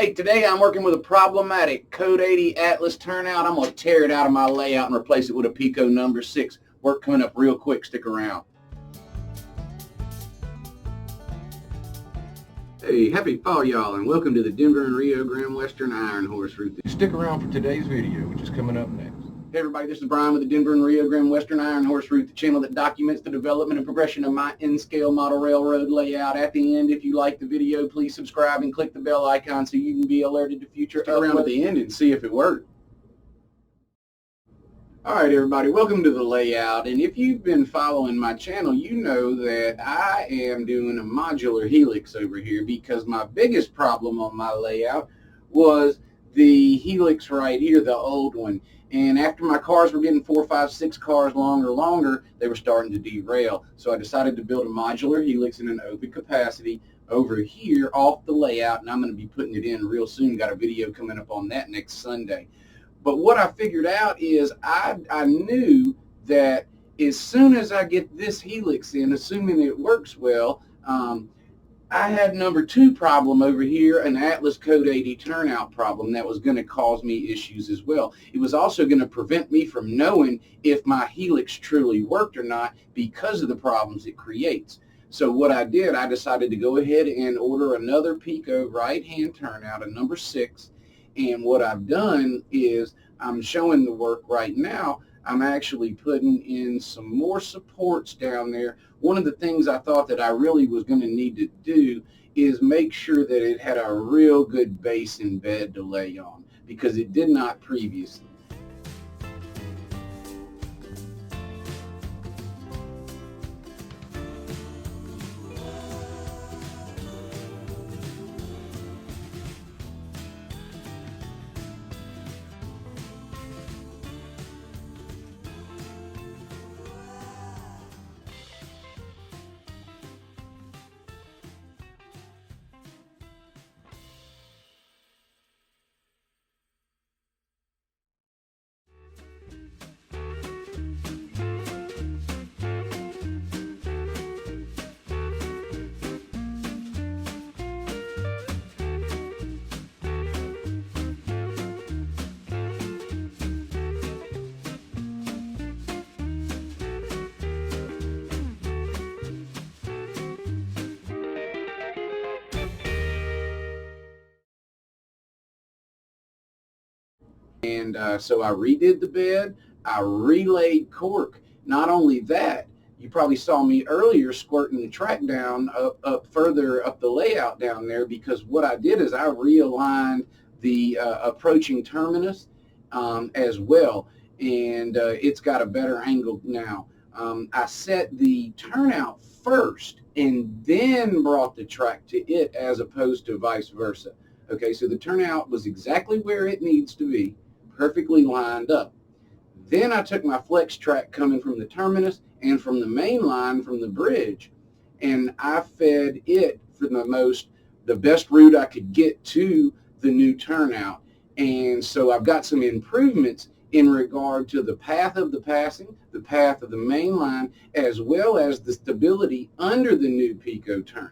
Hey, today I'm working with a problematic Code 80 Atlas turnout. I'm going to tear it out of my layout and replace it with a Peco number 6. Work coming up real quick. Stick around. Hey, happy fall, y'all, and welcome to the Denver and Rio Grande Western Iron Horse Route. Stick around for today's video, which is coming up next. Hey everybody, this is Brian with the Denver and Rio Grande Western Iron Horse Route, the channel that documents the development and progression of my N-scale model railroad layout. At the end, if you like the video, please subscribe and click the bell icon so you can be alerted to future uploads. Stick around at the end and see if it worked. Alright everybody, welcome to the layout, and if you've been following my channel, you know that I am doing a modular helix over here because my biggest problem on my layout was the helix right here, the old one. And after my cars were getting 4, 5, 6 cars longer, they were starting to derail. So I decided to build a modular helix in an open capacity over here off the layout, and I'm going to be putting it in real soon. Got a video coming up on that next Sunday. But what I figured out is I knew that as soon as I get this helix in, assuming it works well, I had number 2 problem over here, an Atlas Code 80 turnout problem that was going to cause me issues as well. It was also going to prevent me from knowing if my helix truly worked or not because of the problems it creates. So what I did, I decided to go ahead and order another Peco right-hand turnout, a number 6. And what I've done is I'm showing the work right now. I'm actually putting in some more supports down there. One of the things I thought that I really was going to need to do is make sure that it had a real good base and bed to lay on, because it did not previously. And so I redid the bed, I relayed cork. Not only that, you probably saw me earlier squirting the track down up further up the layout down there, because what I did is I realigned the approaching terminus as well, and it's got a better angle now. I set the turnout first and then brought the track to it as opposed to vice versa. Okay, so the turnout was exactly where it needs to be, perfectly lined up. Then I took my flex track coming from the terminus and from the main line from the bridge, and I fed it for the best route I could get to the new turnout. And so I've got some improvements in regard to the path of the passing, the path of the main line, as well as the stability under the new Peco turn.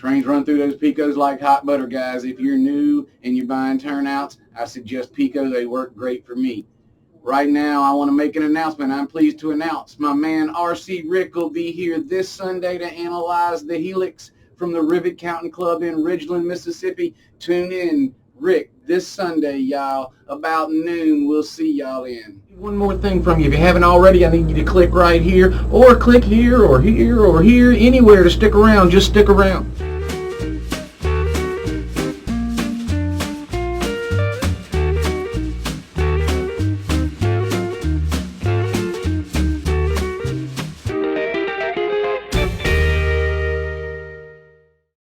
Trains run through those Pecos like hot butter, guys. If you're new and you're buying turnouts, I suggest Peco. They work great for me. Right now, I want to make an announcement. I'm pleased to announce my man R.C. Rick will be here this Sunday to analyze the helix from the Rivet Counting Club in Ridgeland, Mississippi. Tune in, Rick, this Sunday, y'all, about noon. We'll see y'all then. One more thing from you. If you haven't already, I need you to click right here, or click here, or here, or here, anywhere to stick around. Just stick around.